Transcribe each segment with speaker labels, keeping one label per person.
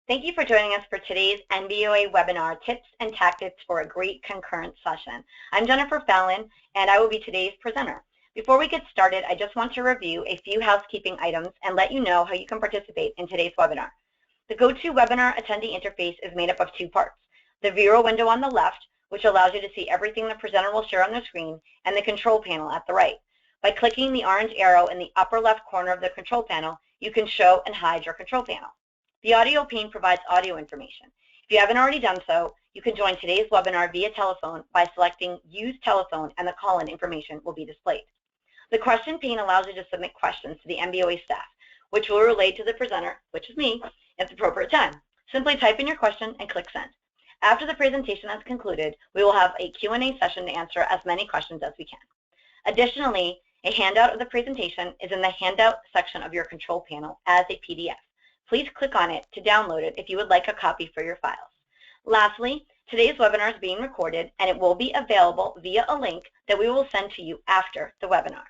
Speaker 1: Thank you for joining us for today's NBOA webinar, Tips and Tactics for a Great Concurrent Session. I'm Jennifer Fallon, and I will be today's presenter. Before we get started, I just want to review a few housekeeping items and let you know how you can participate in today's webinar. The GoToWebinar attendee interface is made up of two parts: the viewer window on the left, which allows you to see everything the presenter will share on the screen, and the control panel at the right. By clicking the orange arrow in the upper left corner of the control panel, you can show and hide your control panel. The audio pane provides audio information. If you haven't already done so, you can join today's webinar via telephone by selecting Use Telephone, and the call-in information will be displayed. The question pane allows you to submit questions to the NBOA staff, which will relay to the presenter, which is me, at the appropriate time. Simply type in your question and click Send. After the presentation has concluded, we will have a Q&A session to answer as many questions as we can. Additionally, a handout of the presentation is in the handout section of your control panel as a PDF. Please click on it to download it if you would like a copy for your files. Lastly, today's webinar is being recorded and it will be available via a link that we will send to you after the webinar.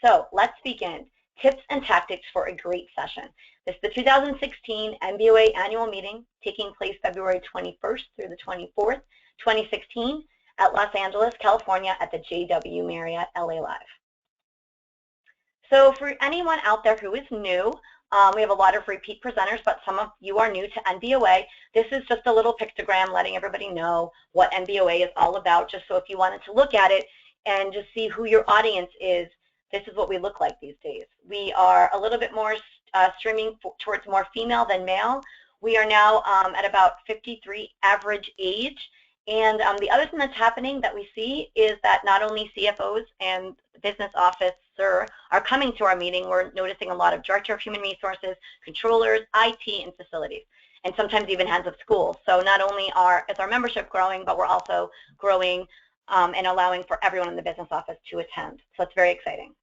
Speaker 1: So let's begin. Tips and tactics for a great session. This is the 2016 NBOA annual meeting taking place February 21st through the 24th, 2016 at Los Angeles, California at the JW Marriott LA Live. So for anyone out there who is new, we have a lot of repeat presenters, but some of you are new to NBOA. This is just a little pictogram letting everybody know what NBOA is all about, just so if you wanted to look at it and just see who your audience is, this is what we look like these days. We are a little bit more streaming towards more female than male. We are now at about 53 average age. And the other thing that's happening that we see is that not only CFOs and business officer are coming to our meeting, we're noticing a lot of director of human resources, controllers, IT, and facilities, and sometimes even heads of schools. So not only is our membership growing, but we're also growing and allowing for everyone in the business office to attend. So it's very exciting.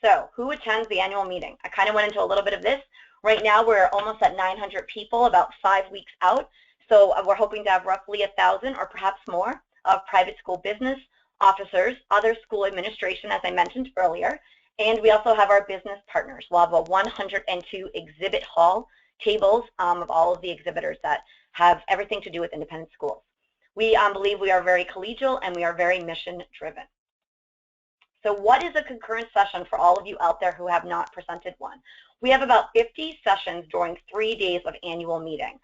Speaker 1: So who attends the annual meeting? I kind of went into a little bit of this. Right now we're almost at 900 people, about 5 weeks out. So we're hoping to have roughly 1,000 or perhaps more of private school business officers, other school administration, as I mentioned earlier, and we also have our business partners. We'll have a 102 exhibit hall tables of all of the exhibitors that have everything to do with independent schools. We believe we are very collegial and we are very mission driven. So what is a concurrent session for all of you out there who have not presented one? We have about 50 sessions during 3 days of annual meeting.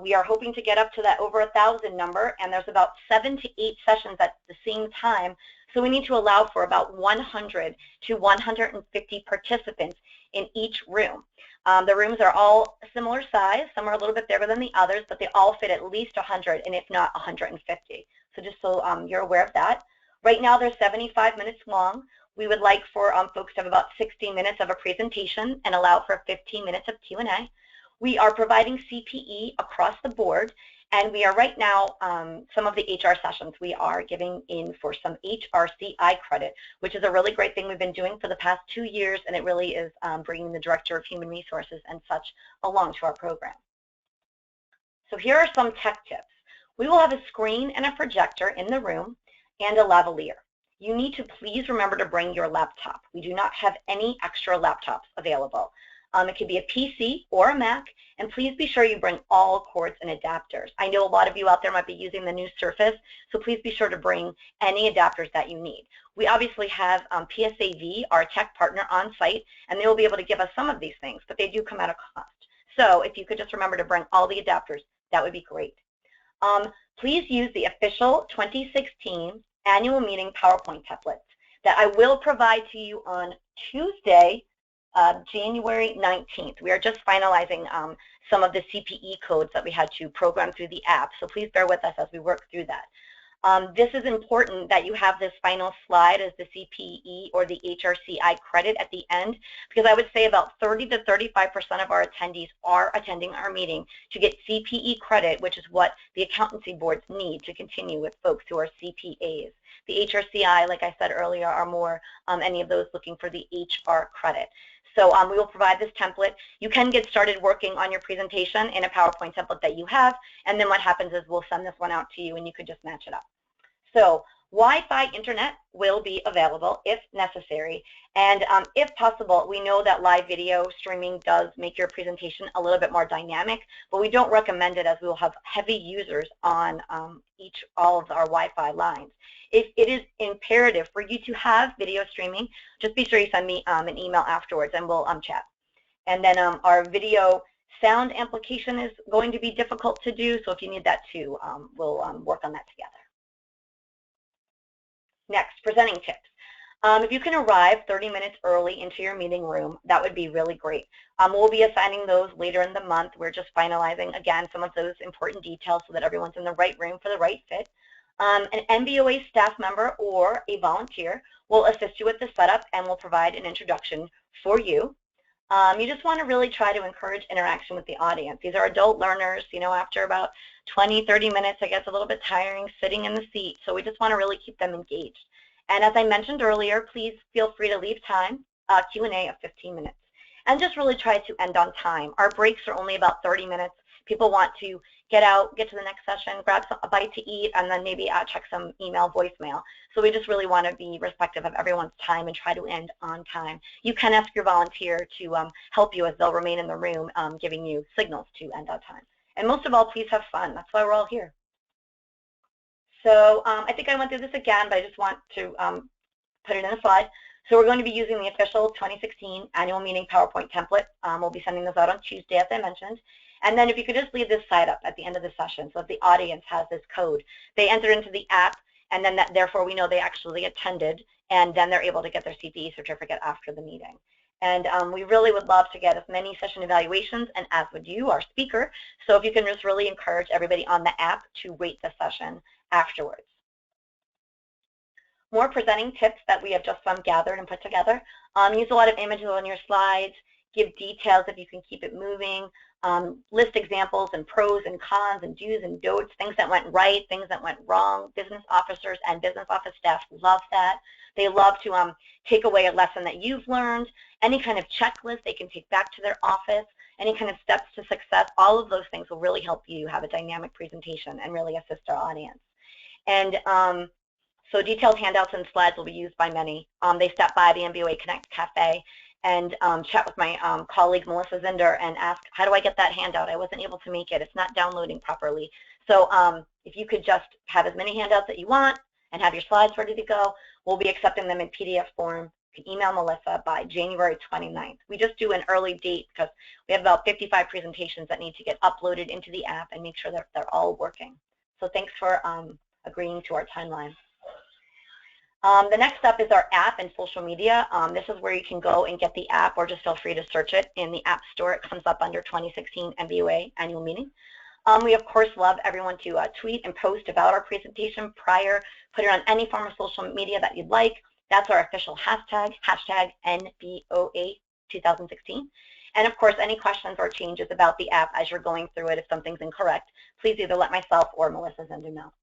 Speaker 1: We are hoping to get up to that over 1,000 number, and there's about 7 to 8 sessions at the same time, so we need to allow for about 100 to 150 participants in each room. The rooms are all similar size. Some are a little bit bigger than the others, but they all fit at least 100, and if not 150. So just so you're aware of that. Right now they're 75 minutes long. We would like for folks to have about 60 minutes of a presentation and allow for 15 minutes of Q&A. We are providing CPE across the board, and we are right now, some of the HR sessions, we are giving in for some HRCI credit, which is a really great thing we've been doing for the past 2 years, and it really is bringing the Director of Human Resources and such along to our program. So here are some tech tips. We will have a screen and a projector in the room and a lavalier. You need to please remember to bring your laptop. We do not have any extra laptops available. It could be a PC or a Mac, and please be sure you bring all cords and adapters. I know a lot of you out there might be using the new Surface, so please be sure to bring any adapters that you need. We obviously have PSAV, our tech partner, on site, and they will be able to give us some of these things, but they do come at a cost. So if you could just remember to bring all the adapters, that would be great. Please use the official 2016 annual meeting PowerPoint templates that I will provide to you on Tuesday, January 19th. We are just finalizing some of the CPE codes that we had to program through the app, so please bear with us as we work through that. This is important that you have this final slide as the CPE or the HRCI credit at the end, because I would say about 30 to 35% of our attendees are attending our meeting to get CPE credit, which is what the accountancy boards need to continue with folks who are CPAs. The HRCI, like I said earlier, are more any of those looking for the HR credit. So we will provide this template. You can get started working on your presentation in a PowerPoint template that you have, and then what happens is we'll send this one out to you and you could just match it up. So Wi-Fi internet will be available if necessary, and if possible, we know that live video streaming does make your presentation a little bit more dynamic, but we don't recommend it as we will have heavy users on all of our Wi-Fi lines. If it is imperative for you to have video streaming, just be sure you send me an email afterwards and we'll chat. And then our video sound amplification is going to be difficult to do, so if you need that too, we'll work on that together. Next, presenting tips. If you can arrive 30 minutes early into your meeting room, that would be really great. We'll be assigning those later in the month. We're just finalizing, again, some of those important details so that everyone's in the right room for the right fit. An NBOA staff member or a volunteer will assist you with the setup and will provide an introduction for you. You just want to really try to encourage interaction with the audience. These are adult learners. You know, after about 20, 30 minutes, it gets a little bit tiring sitting in the seat, so we just want to really keep them engaged. And as I mentioned earlier, please feel free to leave time, Q&A of 15 minutes. And just really try to end on time. Our breaks are only about 30 minutes. People want to get out, get to the next session, grab a bite to eat, and then maybe check some email, voicemail. So we just really want to be respectful of everyone's time and try to end on time. You can ask your volunteer to help you as they'll remain in the room giving you signals to end on time. And most of all, please have fun. That's why we're all here. So I think I went through this again, but I just want to put it in a slide. So we're going to be using the official 2016 annual meeting PowerPoint template. We'll be sending those out on Tuesday, as I mentioned. And then if you could just leave this slide up at the end of the session so that the audience has this code. They enter into the app, and then therefore we know they actually attended, and then they're able to get their CPE certificate after the meeting. And we really would love to get as many session evaluations, and as would you, our speaker. So if you can just really encourage everybody on the app to rate the session afterwards. More presenting tips that we have just gathered and put together. Use a lot of images on your slides. Give details if you can keep it moving. List examples and pros and cons and do's and don'ts, things that went right, things that went wrong. Business officers and business office staff love that. They love to take away a lesson that you've learned, any kind of checklist they can take back to their office, any kind of steps to success. All of those things will really help you have a dynamic presentation and really assist our audience. And so detailed handouts and slides will be used by many. They step by the NBOA Connect Cafe and chat with my colleague Melissa Zinder and ask, how do I get that handout? I wasn't able to make it. It's not downloading properly. So if you could just have as many handouts that you want and have your slides ready to go, we'll be accepting them in PDF form. You can email Melissa by January 29th. We just do an early date because we have about 55 presentations that need to get uploaded into the app and make sure that they're all working. So thanks for agreeing to our timeline. The next step is our app and social media. This is where you can go and get the app, or just feel free to search it in the App Store. It comes up under 2016 NBOA Annual Meeting. We, of course, love everyone to tweet and post about our presentation prior. Put it on any form of social media that you'd like. That's our official hashtag, hashtag NBOA 2016. And, of course, any questions or changes about the app as you're going through it, if something's incorrect, please either let myself or Melissa Zinder know.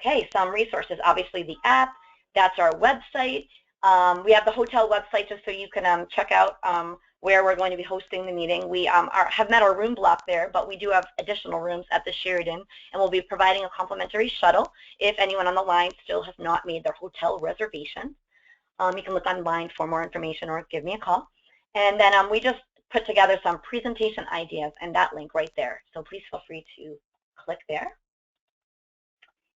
Speaker 1: Okay, some resources. Obviously, the app. That's our website. We have the hotel website just so you can check out where we're going to be hosting the meeting. We have met our room block there, but we do have additional rooms at the Sheridan, and we'll be providing a complimentary shuttle if anyone on the line still has not made their hotel reservation. You can look online for more information or give me a call. And then we just put together some presentation ideas and that link right there. So please feel free to click there.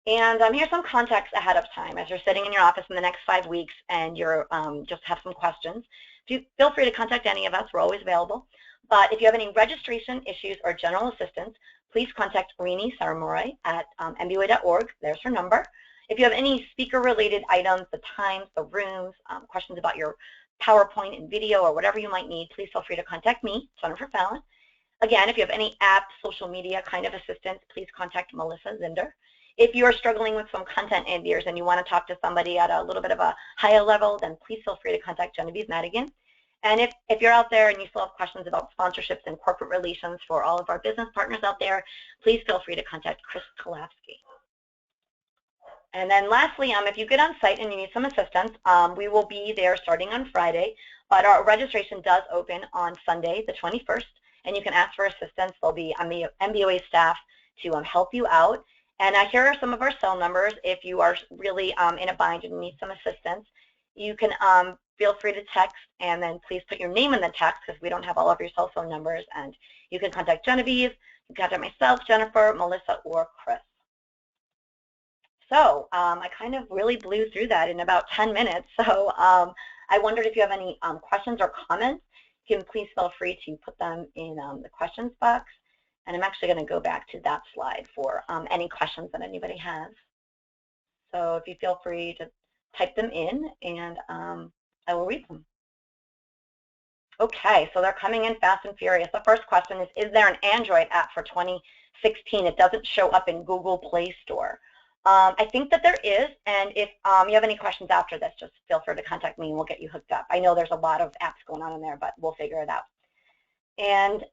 Speaker 1: And here's some context ahead of time as you're sitting in your office in the next 5 weeks and you're just have some questions. Feel free to contact any of us. We're always available. But if you have any registration issues or general assistance, please contact Rini Saramorai at NBOA.org. There's her number. If you have any speaker-related items, the times, the rooms, questions about your PowerPoint and video or whatever you might need, please feel free to contact me, Jennifer Fallon. Again, if you have any app, social media kind of assistance, please contact Melissa Zinder. If you are struggling with some content ideas and you want to talk to somebody at a little bit of a higher level, then please feel free to contact Genevieve Madigan. And if you're out there and you still have questions about sponsorships and corporate relations for all of our business partners out there, please feel free to contact Chris Kolapski. And then lastly, if you get on site and you need some assistance, we will be there starting on Friday, but our registration does open on Sunday, the 21st, and you can ask for assistance. There'll be MBOA staff to help you out. And here are some of our cell numbers. If you are really in a bind and need some assistance, you can feel free to text, and then please put your name in the text because we don't have all of your cell phone numbers. And you can contact Genevieve, you can contact myself, Jennifer, Melissa, or Chris. So I kind of really blew through that in about 10 minutes. So I wondered if you have any questions or comments. You can please feel free to put them in the questions box. And I'm actually going to go back to that slide for any questions that anybody has. So if you feel free to type them in, and I will read them. Okay, so they're coming in fast and furious. The first question is there an Android app for 2016? It doesn't show up in Google Play Store. I think that there is, and if you have any questions after this, just feel free to contact me and we'll get you hooked up. I know there's a lot of apps going on in there, but we'll figure it out. And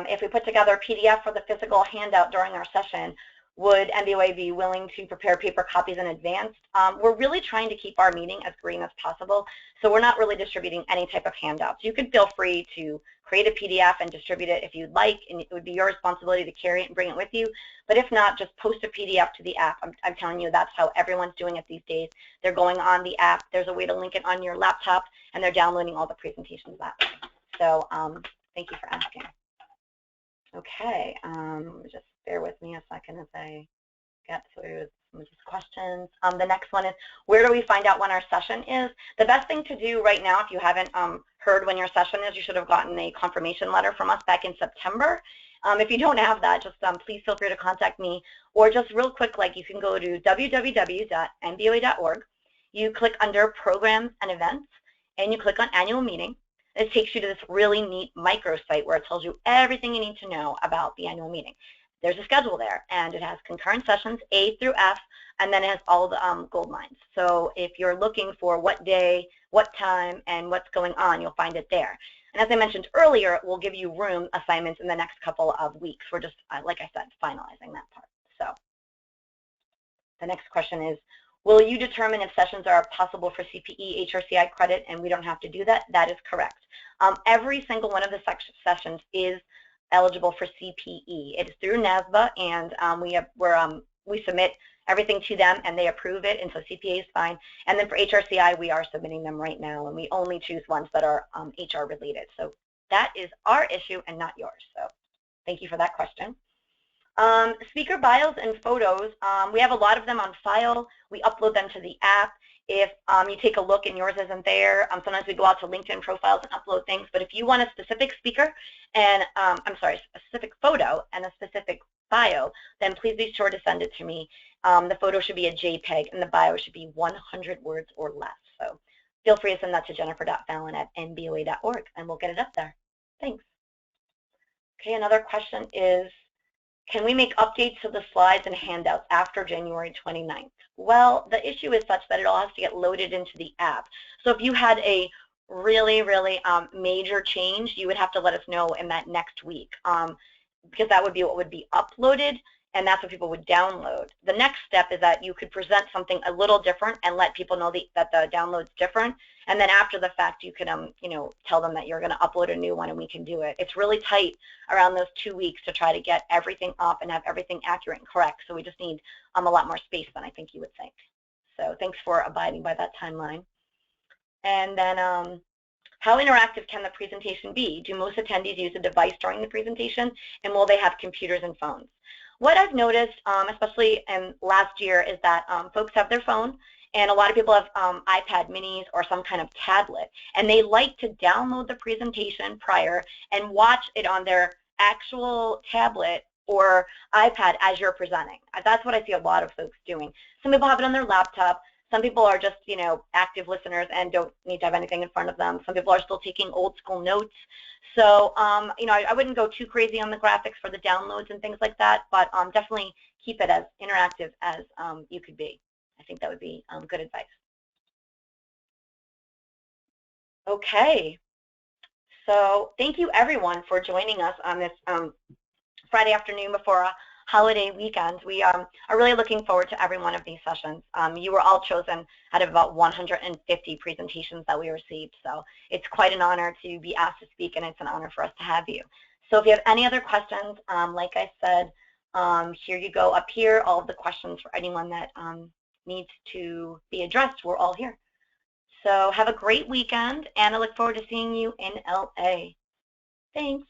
Speaker 1: if we put together a PDF for the physical handout during our session, would NBOA be willing to prepare paper copies in advance? We're really trying to keep our meeting as green as possible, so we're not really distributing any type of handouts. You can feel free to create a PDF and distribute it if you'd like, and it would be your responsibility to carry it and bring it with you. But if not, just post a PDF to the app. I'm telling you, that's how everyone's doing it these days. They're going on the app. There's a way to link it on your laptop, and they're downloading all the presentations that way. So thank you for asking. Okay, just bear with me a second as I get through some of these questions. The next one is, where do we find out when our session is? The best thing to do right now, if you haven't heard when your session is, you should have gotten a confirmation letter from us back in September. If you don't have that, just please feel free to contact me, or just real quick, like you can go to www.nboa.org. You click under Programs and Events, and you click on Annual Meeting. It takes you to this really neat microsite where it tells you everything you need to know about the annual meeting. There's a schedule there, and it has concurrent sessions A through F, and then it has all the gold lines. So if you're looking for what day, what time, and what's going on, you'll find it there. And as I mentioned earlier, we'll give you room assignments in the next couple of weeks. We're just, like I said, finalizing that part. So the next question is, will you determine if sessions are possible for CPE, HRCI credit, and we don't have to do that? That is correct. Every single one of the sessions is eligible for CPE. It is through NASBA, and we submit everything to them, and they approve it, and so CPA is fine. And then for HRCI, we are submitting them right now, and we only choose ones that are HR related. So that is our issue and not yours. So thank you for that question. Speaker bios and photos, we have a lot of them on file. We upload them to the app. If you take a look and yours isn't there, sometimes we go out to LinkedIn profiles and upload things. But if you want a specific speaker and, a specific photo and a specific bio, then please be sure to send it to me. The photo should be a JPEG and the bio should be 100 words or less. So feel free to send that to jennifer.fallon@nboa.org and we'll get it up there. Thanks. Okay, another question is, can we make updates to the slides and handouts after January 29th? Well, the issue is such that it all has to get loaded into the app. So if you had a really, really major change, you would have to let us know in that next week, because that would be what would be uploaded, and that's what people would download. The next step is that you could present something a little different and let people know that the download's different, and then after the fact you can tell them that you're going to upload a new one and we can do it. It's really tight around those 2 weeks to try to get everything up and have everything accurate and correct, so we just need a lot more space than I think you would think. So thanks for abiding by that timeline. And then how interactive can the presentation be? Do most attendees use a device during the presentation, and will they have computers and phones? What I've noticed, especially in last year, is that folks have their phone, and a lot of people have iPad minis or some kind of tablet, and they like to download the presentation prior and watch it on their actual tablet or iPad as you're presenting. That's what I see a lot of folks doing. Some people have it on their laptop. Some people are just, active listeners and don't need to have anything in front of them. Some people are still taking old school notes. So, I wouldn't go too crazy on the graphics for the downloads and things like that, but definitely keep it as interactive as you could be. I think that would be good advice. Okay. So thank you, everyone, for joining us on this Friday afternoon before a holiday weekend. We are really looking forward to every one of these sessions. You were all chosen out of about 150 presentations that we received, so it's quite an honor to be asked to speak, and it's an honor for us to have you. So if you have any other questions, like I said, Here you go up here, all of the questions for anyone that needs to be addressed. We're all here. So have a great weekend, and I look forward to seeing you in LA. Thanks.